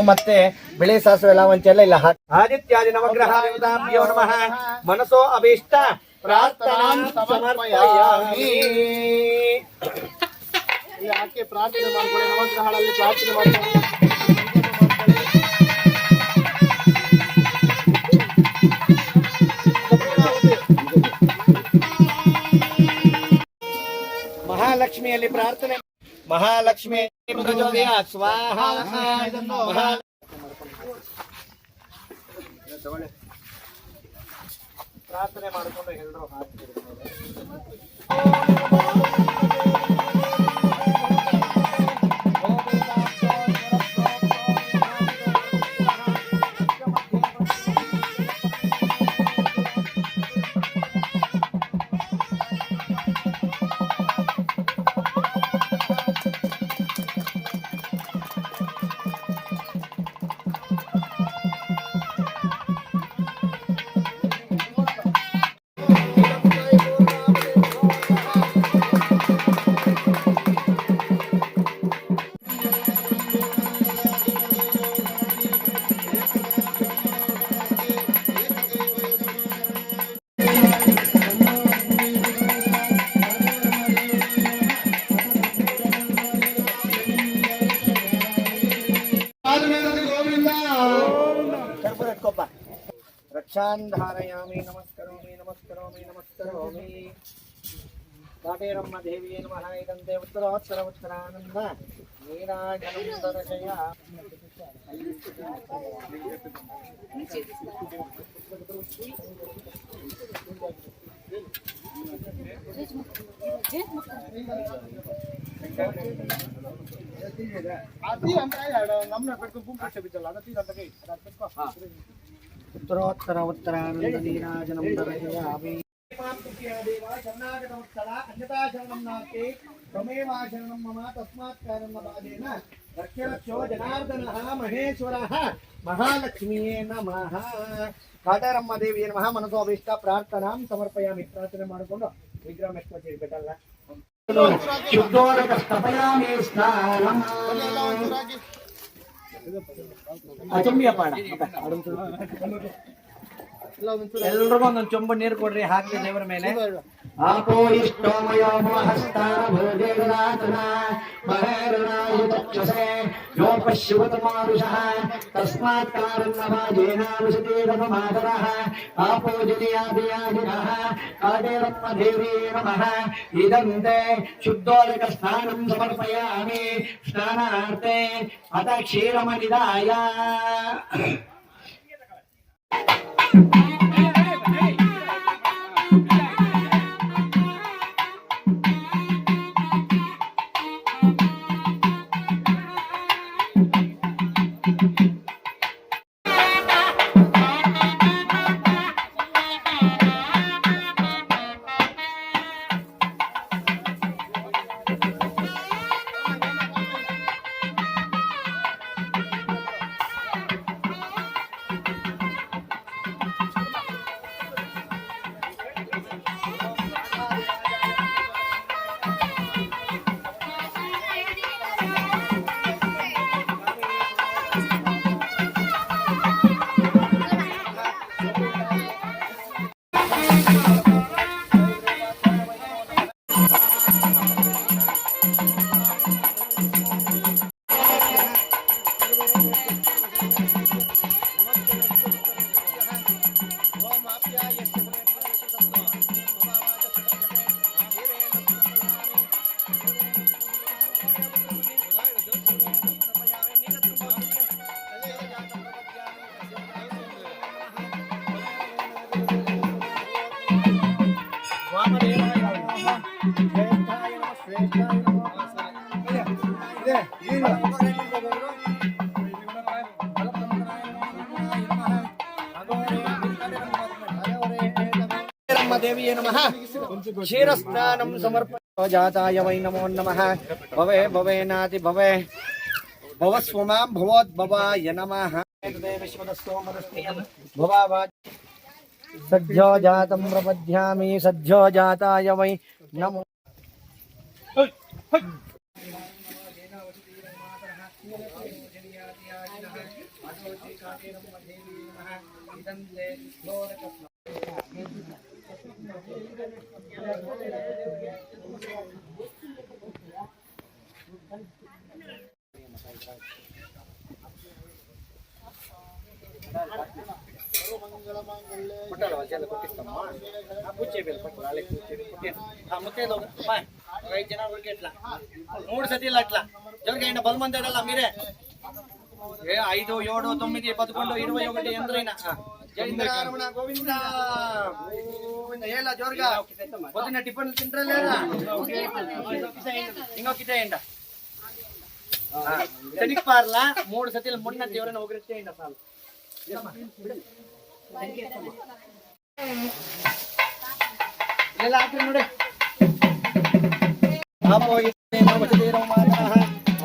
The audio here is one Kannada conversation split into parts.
ಮತ್ತೆ ಬಿಳಿ ಸಾಸಿವೆ ಲಾವಂಚ ಎಲ್ಲ ಇಲ್ಲ. ಆದಿತ್ಯಾದಿ ನವಗ್ರಹ ದೇವತಾಭ್ಯೋ ನಮಃ. ಮನಸೋ ಅಭೀಷ್ಟ ಪ್ರಾರ್ಥನಾ ಸಮರ್ಪಯಾಮಿ. ಯಾಕೆ ಪ್ರಾರ್ಥನೆ ಮಾಡ್ಕೊಳ್ಳಿ, ನವಗ್ರಹಗಳಲ್ಲಿ ಪ್ರಾರ್ಥನೆ ಮಾಡ್ಕೊಳ್ಳಿ. ಮಹಾಲಕ್ಷ್ಮಿಯಲ್ಲಿ ಪ್ರಾರ್ಥನೆ. ಮಹಾಲಕ್ಷ್ಮಿ ಸ್ವಾಹ. ಪ್ರಾರ್ಥನೆ ಮಾಡಿಕೊಂಡು ಎಲ್ಲರೂ रक्षान्धारयामि. नमस्करोमि नमस्करोमि नमस्करोमि. काटेरम्म देवी नमः. इदन्ते उत्तरोत्तर उत्तरानन्द नीराजनं दर्शया. आती ಅಂತ ನಮ್ಮನ್ನ ಬಿಟ್ಟು ಗುಂಪು ಬಿದ್ದಲ್ಲ ಅದಕ್ಕೆ ಅದಕ್ಕೆ उत्तरोत्तर उत्तरानंद नीराजनं दर्शयामि. त्वमेवाशरणं मम तस्मात् कारणं बाधेन रक्षरक्षो जनार्दनः महेश्वरः. महालक्ष्मीये नमः. काटेरम्म देविये नमः. मनसो अभीष्ट प्रार्थनां समर्पयामि. प्रार्थನೆ ಮಾಡಿಕೊಂಡು ವಿಗ್ರಹ ಮೆಚ್ಚಿ ಬಿಡಲ್ಲ. ಶುದ್ಧೋದಕಸ್ತಪಯಾಮಿ ಸ್ನಾನಂ. ಎಲ್ರಿಗೂ ಒಂದೊಂದು ಚೊಂಬು ನೀರು ಕೊಡ್ರಿ, ಹಾಕಿ ದೇವರ ಮೇಲೆ. आपो इष्टो मयो महस्तान भोजेगनाथना महेरणाय चक्षुषे यो पश्यवतमारुषः तस्मात् कारणवाजेनाविशते नमः. आपो जनियादियादिनः काटेरम्म देवी नमः. इदं ते शुद्धोदकस्नानं समर्पयामि स्नानार्थे. अथ क्षीरमनिदाय देवी नमः. क्षीरस्नानं समर्पयामि. जाताय वै नमो नमः. भवे भवेनाति भवे भवस्वमां भवोद्भवाय नमः. सद्यो जातं प्रपद्यामि सद्यो जाताय वै नमो మూడు సతీలు అట్లా జరగైనా బలమందాడల్లా మీరే 5, 7, 9, 11, 21 ఎందరైనా జైంద్రారమణ గోవింద గోవింద ఏలా జోరుగా పొద్దున్న టిఫిన్లు తింటారా లేదా ఇంకొకటే ఏంట శనిపార్లా 3 సతీలు మున్నట్టు ఎవరైనా ఒకరిస్తే ఏంట చాలు ఇలా ఆఖరి నుడే आपो ये नवचेरो माताः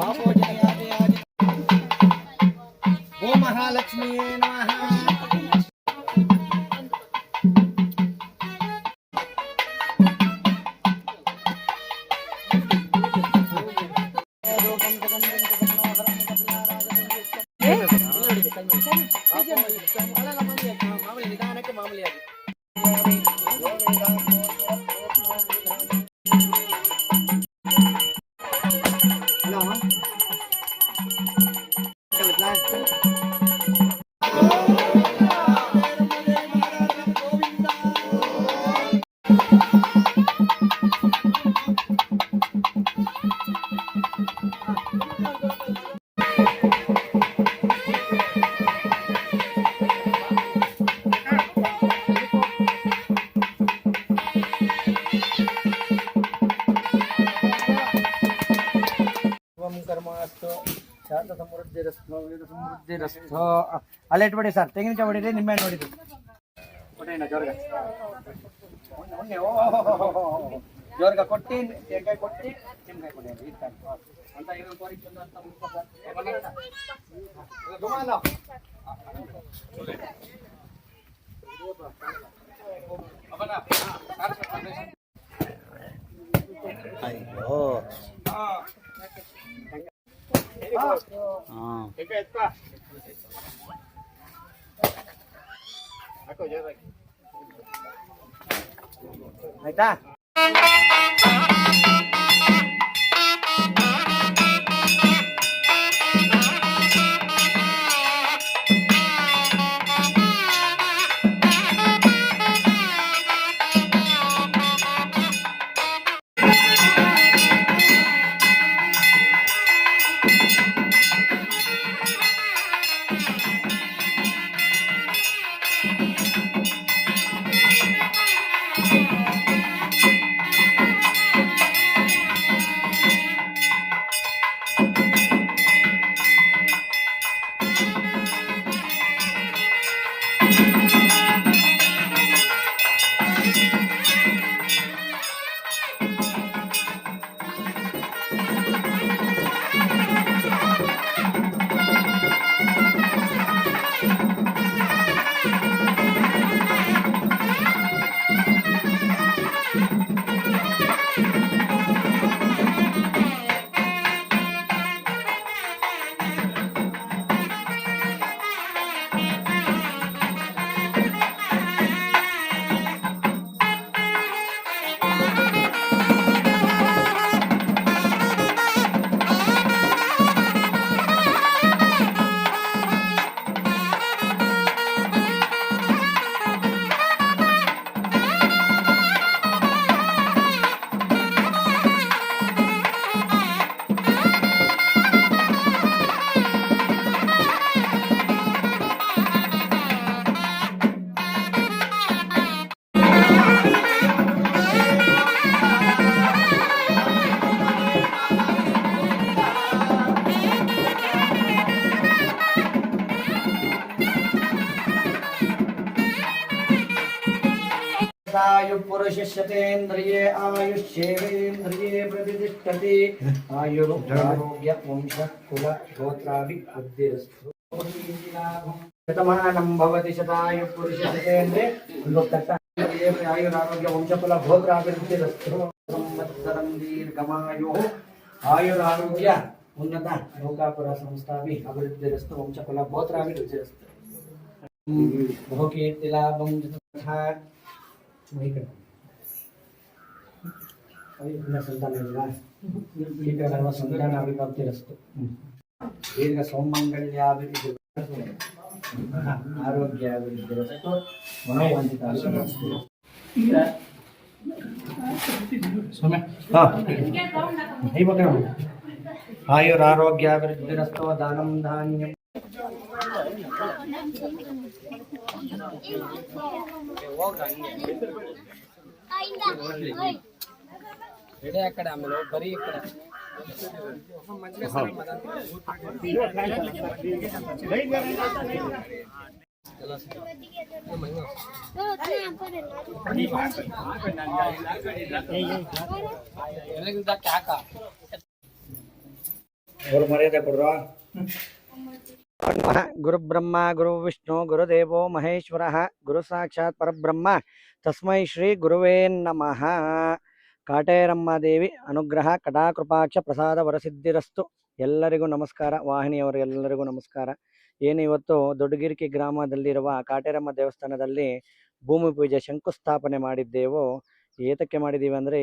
आपो जनयाते आदि ओ महालक्ष्मी नमः ಮಾಮೂಲಿ ನಿಧಾನಕ್ಕೆ ಮಾಮೂಲಿಯಾಗಿ ಶಾಂತ ಸಮೃದ್ಧಿರಸ್ಥ ಅಲ್ಲ ಇಟ್ಬಿಡಿ ಸರ್ ತೆಂಗಿನಕಾಯಿ ಹೊಡಿರಿ ನಿಂಬೆ ಹಣ್ಣು ಹೊಡಿರಿ ಕೊಟ್ಟೇನ ಜೋರ್ಗ ಜೋರ್ಗ ಕೊಟ್ಟಿ ತೆಂಗಿನಕಾಯಿ ಕೊಟ್ಟಿ ನಿಮ್ಕಾಯಿ ಕೊಡಿ ಅಂತ ಇರೋ ಕೋರಿಕೆ ಅಯ್ಯೋ ಆಯ್ತಾ पुरुषस्यतेन्द्रिये आयुष्येवेन्द्रिये प्रतिष्ठति आयुरारोग्य वंश कुल गोत्राभिवृद्धिरस्तु ಶತಮಾನಂ ಭವತಿ ಶತಾಯು ಪುರುಷತೆ ಅಂದ್ರೆ ಒಂದು ಆಯುರಾರೋಗ್ಯ ವಂಶಫಲ ಗೋತ್ರಾಭಿವೃದ್ಧಿರಸ್ತು ಸಂವತ್ಸರಂ ದೀರ್ಘಮಾಯು ಆಯುರಾರೋಗ್ಯ ಉನ್ನತ ಲೋಕಾಪುರ ಸಂಸ್ಥಾಪಿ ಅಭಿವೃದ್ಧಿರಸ್ತು ವಂಶಫಲ ಗೋತ್ರಾಭಿವೃದ್ಧಿರಸ್ತು ಬಹುಕೀರ್ತಿಲಾಭಂ ತಥಾ ಸಂತಾನ ಸಂತಾನಾಭಿವೃದ್ಧಿರಸ್ತು ದೀರ್ಘ ಸೌಮಂಗಲ್ಯಾಭಿವೃದ್ಧಿ ಆರೋಗ್ಯಾಭಿವೃದ್ಧಿರಸ್ತು ಮನೋವಂಚಿತಾಭಿವೃದ್ಧಿರಸ್ತು ಆಯುರಾರೋಗ್ಯಾಭಿವೃದ್ಧಿರಸ್ತು ದಾನಂ ಧಾನ್ಯಂ ಅక్కడ ಆಮೇಲೆ ಬರೀ ಮರ್ಯಾದೆ ಕೊಡ್ರ ಗುರು ಬ್ರಹ್ಮ ಗುರು ವಿಷ್ಣು ಗುರುದೇವೋ ಮಹೇಶ್ವರ ಗುರು ಸಾಕ್ಷಾತ್ ಪರಬ್ರಹ್ಮ ತಸ್ಮೈ ಶ್ರೀ ಗುರುವೇ ನಮಃ. ಕಾಟೇರಮ್ಮ ದೇವಿ ಅನುಗ್ರಹ ಕಟಾಕೃಪಾಕ್ಷ ಪ್ರಸಾದ ವರಸಿದ್ಧಿರಸ್ತು. ಎಲ್ಲರಿಗೂ ನಮಸ್ಕಾರ. ವಾಹಿನಿಯವರು ಎಲ್ಲರಿಗೂ ನಮಸ್ಕಾರ. ಏನು ಇವತ್ತು ದೊಡ್ಡಗಿರಿಕಿ ಗ್ರಾಮದಲ್ಲಿರುವ ಕಾಟೇರಮ್ಮ ದೇವಸ್ಥಾನದಲ್ಲಿ ಭೂಮಿ ಪೂಜೆ ಶಂಕುಸ್ಥಾಪನೆ ಮಾಡಿದ್ದೇವೋ. ಏತಕ್ಕೆ ಮಾಡಿದ್ದೀವಿ ಅಂದರೆ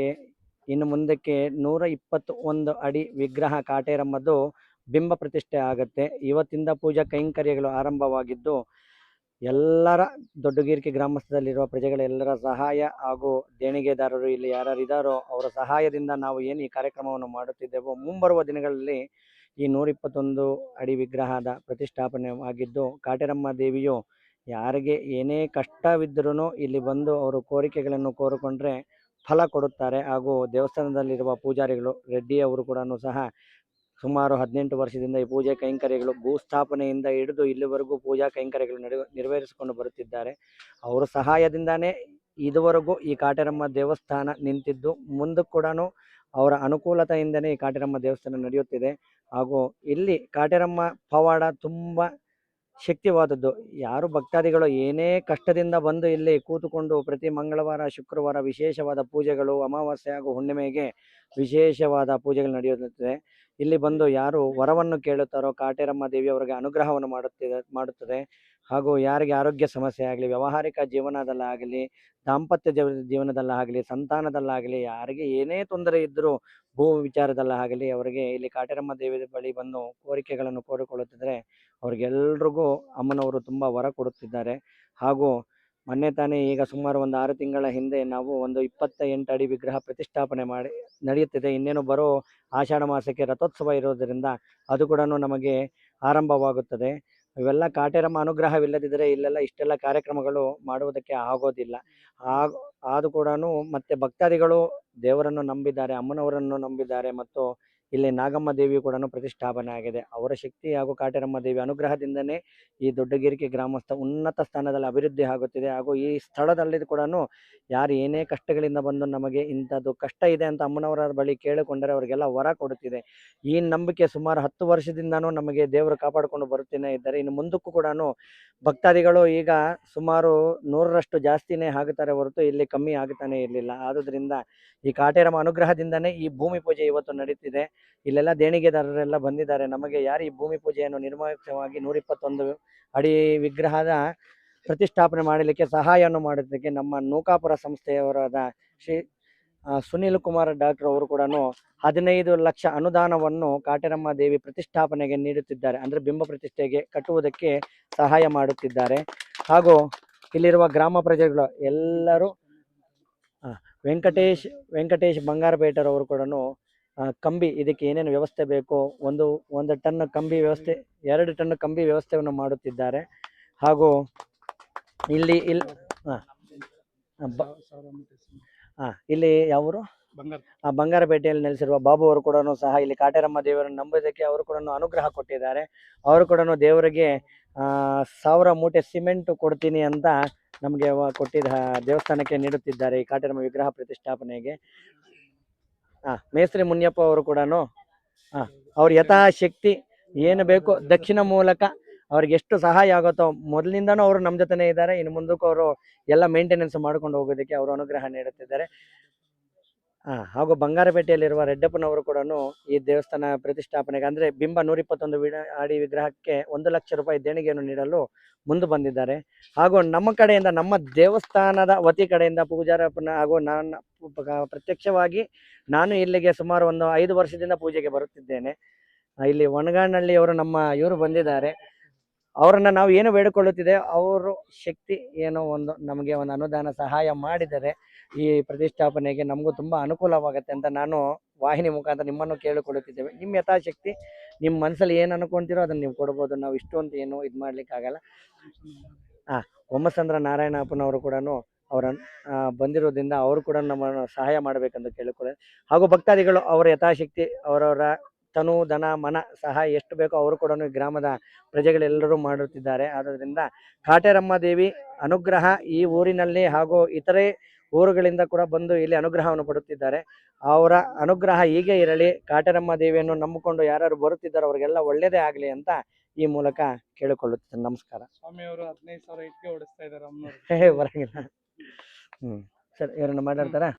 ಇನ್ನು ಮುಂದಕ್ಕೆ 121 ಅಡಿ ವಿಗ್ರಹ ಕಾಟೇರಮ್ಮದ್ದು ಬಿಂಬ ಪ್ರತಿಷ್ಠೆ ಆಗುತ್ತೆ. ಇವತ್ತಿಂದ ಪೂಜಾ ಕೈಂಕರ್ಯಗಳು ಆರಂಭವಾಗಿದ್ದು ಎಲ್ಲರ ದೊಡ್ಡಗಿರಿಕಿ ಗ್ರಾಮಸ್ಥದಲ್ಲಿರುವ ಪ್ರಜೆಗಳೆಲ್ಲರ ಸಹಾಯ ಹಾಗೂ ದೇಣಿಗೆದಾರರು ಇಲ್ಲಿ ಯಾರ್ಯಾರಿದ್ದಾರೋ ಅವರ ಸಹಾಯದಿಂದ ನಾವು ಏನು ಈ ಕಾರ್ಯಕ್ರಮವನ್ನು ಮಾಡುತ್ತಿದ್ದೇವೋ ಮುಂಬರುವ ದಿನಗಳಲ್ಲಿ ಈ 121 ಅಡಿ ವಿಗ್ರಹದ ಪ್ರತಿಷ್ಠಾಪನೆ ಆಗಿದ್ದು ಕಾಟೇರಮ್ಮ ದೇವಿಯು ಯಾರಿಗೆ ಏನೇ ಕಷ್ಟವಿದ್ದರೂ ಇಲ್ಲಿ ಬಂದು ಅವರು ಕೋರಿಕೆಗಳನ್ನು ಕೋರಿಕೊಂಡ್ರೆ ಫಲ ಕೊಡುತ್ತಾರೆ. ಹಾಗೂ ದೇವಸ್ಥಾನದಲ್ಲಿರುವ ಪೂಜಾರಿಗಳು ರೆಡ್ಡಿ ಅವರು ಕೂಡ ಸಹ ಸುಮಾರು 18 ವರ್ಷದಿಂದ ಈ ಪೂಜೆ ಕೈಂಕರ್ಯಗಳು ಭೂಸ್ಥಾಪನೆಯಿಂದ ಹಿಡಿದು ಇಲ್ಲಿವರೆಗೂ ಪೂಜಾ ಕೈಂಕರ್ಯಗಳು ನೆರವೇರಿಸಿಕೊಂಡು ಬರುತ್ತಿದ್ದಾರೆ. ಅವರ ಸಹಾಯದಿಂದಾನೇ ಇದುವರೆಗೂ ಈ ಕಾಟೇರಮ್ಮ ದೇವಸ್ಥಾನ ನಿಂತಿದ್ದು ಮುಂದಕ್ಕೆ ಕೂಡ ಅವರ ಅನುಕೂಲತೆಯಿಂದನೇ ಈ ಕಾಟೇರಮ್ಮ ದೇವಸ್ಥಾನ ನಡೆಯುತ್ತಿದೆ. ಹಾಗೂ ಇಲ್ಲಿ ಕಾಟೇರಮ್ಮ ಪವಾಡ ತುಂಬ ಶಕ್ತಿವಾದದ್ದು. ಯಾರು ಭಕ್ತಾದಿಗಳು ಏನೇ ಕಷ್ಟದಿಂದ ಬಂದು ಇಲ್ಲಿ ಕೂತುಕೊಂಡು ಪ್ರತಿ ಮಂಗಳವಾರ ಶುಕ್ರವಾರ ವಿಶೇಷವಾದ ಪೂಜೆಗಳು, ಅಮಾವಾಸ್ಯೆ ಹಾಗೂ ಹುಣ್ಣಿಮೆಗೆ ವಿಶೇಷವಾದ ಪೂಜೆಗಳು ನಡೆಯುತ್ತದೆ. ಇಲ್ಲಿ ಬಂದು ಯಾರು ವರವನ್ನು ಕೇಳುತ್ತಾರೋ ಕಾಟೇರಮ್ಮ ದೇವಿ ಅವರಿಗೆ ಅನುಗ್ರಹವನ್ನು ಮಾಡುತ್ತದೆ. ಹಾಗೂ ಯಾರಿಗೆ ಆರೋಗ್ಯ ಸಮಸ್ಯೆ ಆಗಲಿ, ವ್ಯಾವಹಾರಿಕ ಜೀವನದಲ್ಲಾಗಲಿ, ದಾಂಪತ್ಯ ಜೀವನದಲ್ಲಾಗಲಿ, ಸಂತಾನದಲ್ಲಾಗಲಿ, ಯಾರಿಗೆ ಏನೇ ತೊಂದರೆ ಇದ್ದರೂ ಭೂ ವಿಚಾರದಲ್ಲಾಗಲಿ ಅವರಿಗೆ ಇಲ್ಲಿ ಕಾಟೇರಮ್ಮ ದೇವಿ ಬಳಿ ಬಂದು ಕೋರಿಕೆಗಳನ್ನು ಕೋರಿಕೊಳ್ಳುತ್ತಿದ್ದರೆ ಅವ್ರಿಗೆಲ್ರಿಗೂ ಅಮ್ಮನವರು ತುಂಬ ವರ ಕೊಡುತ್ತಿದ್ದಾರೆ. ಹಾಗೂ ಮೊನ್ನೆ ತಾನೇ ಈಗ ಸುಮಾರು ಒಂದು 6 ತಿಂಗಳ ಹಿಂದೆ ನಾವು ಒಂದು 28 ಅಡಿ ವಿಗ್ರಹ ಪ್ರತಿಷ್ಠಾಪನೆ ಮಾಡಿ ನಡೆಯುತ್ತಿದೆ. ಇನ್ನೇನು ಬರೋ ಆಷಾಢ ಮಾಸಕ್ಕೆ ರಥೋತ್ಸವ ಇರೋದರಿಂದ ಅದು ಕೂಡ ನಮಗೆ ಆರಂಭವಾಗುತ್ತದೆ. ಇವೆಲ್ಲ ಕಾಟೇರಮ್ಮ ಅನುಗ್ರಹವಿಲ್ಲದಿದ್ದರೆ ಇಲ್ಲೆಲ್ಲ ಇಷ್ಟೆಲ್ಲ ಕಾರ್ಯಕ್ರಮಗಳು ಮಾಡುವುದಕ್ಕೆ ಆಗೋದಿಲ್ಲ. ಆದು ಕೂಡ ಮತ್ತೆ ಭಕ್ತಾದಿಗಳು ದೇವರನ್ನು ನಂಬಿದ್ದಾರೆ, ಅಮ್ಮನವರನ್ನು ನಂಬಿದ್ದಾರೆ. ಮತ್ತು ಇಲ್ಲಿ ನಾಗಮ್ಮ ದೇವಿ ಕೂಡ ಪ್ರತಿಷ್ಠಾಪನೆ ಆಗಿದೆ. ಅವರ ಶಕ್ತಿ ಹಾಗೂ ಕಾಟೇರಮ್ಮ ದೇವಿ ಅನುಗ್ರಹದಿಂದನೇ ಈ ದೊಡ್ಡಗಿರಿಕೆ ಗ್ರಾಮಸ್ಥ ಉನ್ನತ ಸ್ಥಾನದಲ್ಲಿ ಅಭಿವೃದ್ಧಿ ಆಗುತ್ತಿದೆ. ಹಾಗೂ ಈ ಸ್ಥಳದಲ್ಲಿ ಕೂಡ ಯಾರು ಏನೇ ಕಷ್ಟಗಳಿಂದ ಬಂದು ನಮಗೆ ಇಂಥದ್ದು ಕಷ್ಟ ಇದೆ ಅಂತ ಅಮ್ಮನವರ ಬಳಿ ಕೇಳಿಕೊಂಡರೆ ಅವರಿಗೆಲ್ಲ ವರ ಕೊಡುತ್ತಿದೆ. ಈ ನಂಬಿಕೆ ಸುಮಾರು 10 ವರ್ಷದಿಂದನೂ ನಮಗೆ ದೇವರು ಕಾಪಾಡಿಕೊಂಡು ಬರುತ್ತೇನೆ ಇದ್ದಾರೆ. ಇನ್ನು ಮುಂದಕ್ಕೂ ಕೂಡ ಭಕ್ತಾದಿಗಳು ಈಗ ಸುಮಾರು 100ರಷ್ಟು ಜಾಸ್ತಿನೇ ಆಗುತ್ತಾರೆ ಹೊರತು ಇಲ್ಲಿ ಕಮ್ಮಿ ಆಗುತ್ತಾನೆ ಇರಲಿಲ್ಲ. ಆದುದರಿಂದ ಈ ಕಾಟೇರಮ್ಮ ಅನುಗ್ರಹದಿಂದನೇ ಈ ಭೂಮಿ ಪೂಜೆ ಇವತ್ತು ನಡೀತಿದೆ. ಇಲ್ಲೆಲ್ಲ ದೇಣಿಗೆದಾರರೆಲ್ಲ ಬಂದಿದ್ದಾರೆ. ನಮಗೆ ಯಾರು ಈ ಭೂಮಿ ಪೂಜೆಯನ್ನು ನಿರ್ಮಾಣವಾಗಿ 121 ಅಡಿ ವಿಗ್ರಹದ ಪ್ರತಿಷ್ಠಾಪನೆ ಮಾಡಲಿಕ್ಕೆ ಸಹಾಯವನ್ನು ಮಾಡೋದಕ್ಕೆ ನಮ್ಮ ನೂಕಾಪುರ ಸಂಸ್ಥೆಯವರಾದ ಶ್ರೀ ಸುನೀಲ್ ಕುಮಾರ್ ಡಾಕ್ಟರ್ ಅವರು ಕೂಡ 15 ಲಕ್ಷ ಅನುದಾನವನ್ನು ಕಾಟೇರಮ್ಮ ದೇವಿ ಪ್ರತಿಷ್ಠಾಪನೆಗೆ ನೀಡುತ್ತಿದ್ದಾರೆ. ಅಂದರೆ ಬಿಂಬ ಪ್ರತಿಷ್ಠೆಗೆ ಕಟ್ಟುವುದಕ್ಕೆ ಸಹಾಯ ಮಾಡುತ್ತಿದ್ದಾರೆ. ಹಾಗೂ ಇಲ್ಲಿರುವ ಗ್ರಾಮ ಪ್ರಜೆಗಳು ಎಲ್ಲರೂ ವೆಂಕಟೇಶ್ ಬಂಗಾರಪೇಟರವರು ಕೂಡ ಕಂಬಿ ಇದಕ್ಕೆ ಏನೇನು ವ್ಯವಸ್ಥೆ ಬೇಕು, ಒಂದು ಟನ್ ಕಂಬಿ ವ್ಯವಸ್ಥೆ, 2 ಟನ್ ಕಂಬಿ ವ್ಯವಸ್ಥೆಯನ್ನು ಮಾಡುತ್ತಿದ್ದಾರೆ. ಹಾಗೂ ಇಲ್ಲಿ ಯಾವರು ಬಂಗಾರಪೇಟೆಯಲ್ಲಿ ನೆಲೆಸಿರುವ ಬಾಬು ಅವರು ಕೂಡ ಸಹ ಇಲ್ಲಿ ಕಾಟೇರಮ್ಮ ದೇವರನ್ನು ನಂಬೋದಕ್ಕೆ ಅವರು ಕೂಡ ಅನುಗ್ರಹ ಕೊಟ್ಟಿದ್ದಾರೆ. ಅವರು ಕೂಡ ದೇವರಿಗೆ 1000 ಮೂಟೆ ಸಿಮೆಂಟ್ ಕೊಡ್ತೀನಿ ಅಂತ ನಮಗೆ ಕೊಟ್ಟಿದ್ದ ದೇವಸ್ಥಾನಕ್ಕೆ ನೀಡುತ್ತಿದ್ದಾರೆ ಈ ಕಾಟೇರಮ್ಮ ವಿಗ್ರಹ ಪ್ರತಿಷ್ಠಾಪನೆಗೆ. ಮೇಸ್ತ್ರಿ ಮುನಿಯಪ್ಪ ಅವರು ಕೂಡ ಅವ್ರ ಯಥಾಶಕ್ತಿ ಏನು ಬೇಕೋ ದಕ್ಷಿಣ ಮೂಲಕ ಅವ್ರಿಗೆ ಎಷ್ಟು ಸಹಾಯ ಆಗುತ್ತೋ ಮೊದಲಿಂದನೂ ಅವರು ನಮ್ಮ ಜೊತೆನೇ ಇದ್ದಾರೆ. ಇನ್ನು ಮುಂದಕ್ಕೂ ಅವರು ಎಲ್ಲ ಮೇಂಟೆನೆನ್ಸ್ ಮಾಡ್ಕೊಂಡು ಹೋಗೋದಕ್ಕೆ ಅವರು ಅನುಗ್ರಹ ನೀಡುತ್ತಿದ್ದಾರೆ. ಹಾಗೂ ಬಂಗಾರಪೇಟೆಯಲ್ಲಿರುವ ರೆಡ್ಡಪ್ಪನವರು ಕೂಡ ಈ ದೇವಸ್ಥಾನ ಪ್ರತಿಷ್ಠಾಪನೆಗೆ ಅಂದರೆ ಬಿಂಬ 121 ಅಡಿ ವಿಗ್ರಹಕ್ಕೆ 1 ಲಕ್ಷ ರೂಪಾಯಿ ದೇಣಿಗೆಯನ್ನು ನೀಡಲು ಮುಂದೆ ಬಂದಿದ್ದಾರೆ. ಹಾಗೂ ನಮ್ಮ ಕಡೆಯಿಂದ, ನಮ್ಮ ದೇವಸ್ಥಾನದ ವತಿ ಕಡೆಯಿಂದ ಪೂಜಾರಪ್ಪನ ಹಾಗೂ ಪ್ರತ್ಯಕ್ಷವಾಗಿ ನಾನು ಇಲ್ಲಿಗೆ ಸುಮಾರು ಒಂದು 5 ವರ್ಷದಿಂದ ಪೂಜೆಗೆ ಬರುತ್ತಿದ್ದೇನೆ. ಇಲ್ಲಿ ಒಣಗಾನಹಳ್ಳಿ ಅವರು ಇವರು ಬಂದಿದ್ದಾರೆ. ಅವರನ್ನ ನಾವು ಏನು ಬೇಡಿಕೊಳ್ಳುತ್ತಿದೆ, ಅವರು ಶಕ್ತಿ ಏನೋ ಒಂದು ನಮಗೆ ಒಂದು ಅನುದಾನ ಸಹಾಯ ಮಾಡಿದರೆ ಈ ಪ್ರತಿಷ್ಠಾಪನೆಗೆ ನಮಗೂ ತುಂಬ ಅನುಕೂಲವಾಗುತ್ತೆ ಅಂತ ನಾನು ವಾಹಿನಿ ಮುಖಾಂತರ ನಿಮ್ಮನ್ನು ಕೇಳಿಕೊಳ್ಳುತ್ತಿದ್ದೇವೆ. ನಿಮ್ಮ ಯಥಾಶಕ್ತಿ ನಿಮ್ಮ ಮನಸ್ಸಲ್ಲಿ ಏನು ಅನ್ಕೊಂತೀರೋ ಅದನ್ನು ನೀವು ಕೊಡ್ಬೋದು. ನಾವು ಇಷ್ಟು ಅಂತ ಏನು ಇದು ಮಾಡ್ಲಿಕ್ಕಾಗಲ್ಲ. ಒಮ್ಮಸಂದ್ರ ನಾರಾಯಣಪ್ಪನವರು ಕೂಡ ಅವರ ಬಂದಿರೋದ್ರಿಂದ ಅವರು ಕೂಡ ನಮ್ಮನ್ನು ಸಹಾಯ ಮಾಡಬೇಕಂತ ಕೇಳಿಕೊಳ್ಳಿ. ಹಾಗೂ ಭಕ್ತಾದಿಗಳು ಅವರ ಯಥಾಶಕ್ತಿ ಅವರವರ ತನು ಧನ ಮನ ಸಹಾಯ ಎಷ್ಟು ಬೇಕೋ ಅವರು ಕೂಡ ಗ್ರಾಮದ ಪ್ರಜೆಗಳೆಲ್ಲರೂ ಮಾಡುತ್ತಿದ್ದಾರೆ. ಆದ್ದರಿಂದ ಕಾಟೇರಮ್ಮ ದೇವಿ ಅನುಗ್ರಹ ಈ ಊರಿನಲ್ಲಿ ಹಾಗೂ ಇತರೆ ಊರುಗಳಿಂದ ಕೂಡ ಬಂದು ಇಲ್ಲಿ ಅನುಗ್ರಹವನ್ನು ಪಡುತ್ತಿದ್ದಾರೆ. ಅವರ ಅನುಗ್ರಹ ಹೀಗೆ ಇರಲಿ. ಕಾಟೇರಮ್ಮ ದೇವಿಯನ್ನು ನಂಬಿಕೊಂಡು ಯಾರು ಬರುತ್ತಿದ್ದಾರೋ ಅವರಿಗೆಲ್ಲ ಒಳ್ಳೇದೇ ಆಗಲಿ ಅಂತ ಈ ಮೂಲಕ ಕೇಳಿಕೊಳ್ಳುತ್ತೇನೆ. ನಮಸ್ಕಾರ. ಸ್ವಾಮಿಯವರು 15,000 ಇಟ್ಗೆ ಹೊಡಿಸ್ತಾ ಇದ್ದಾರೆ ಅಮ್ಮನವರು. ಬರಂಗಿಲ್ಲ. ಸರಿ, ಇವರನ್ನ ಮಾತಾಡ್ತಾರ.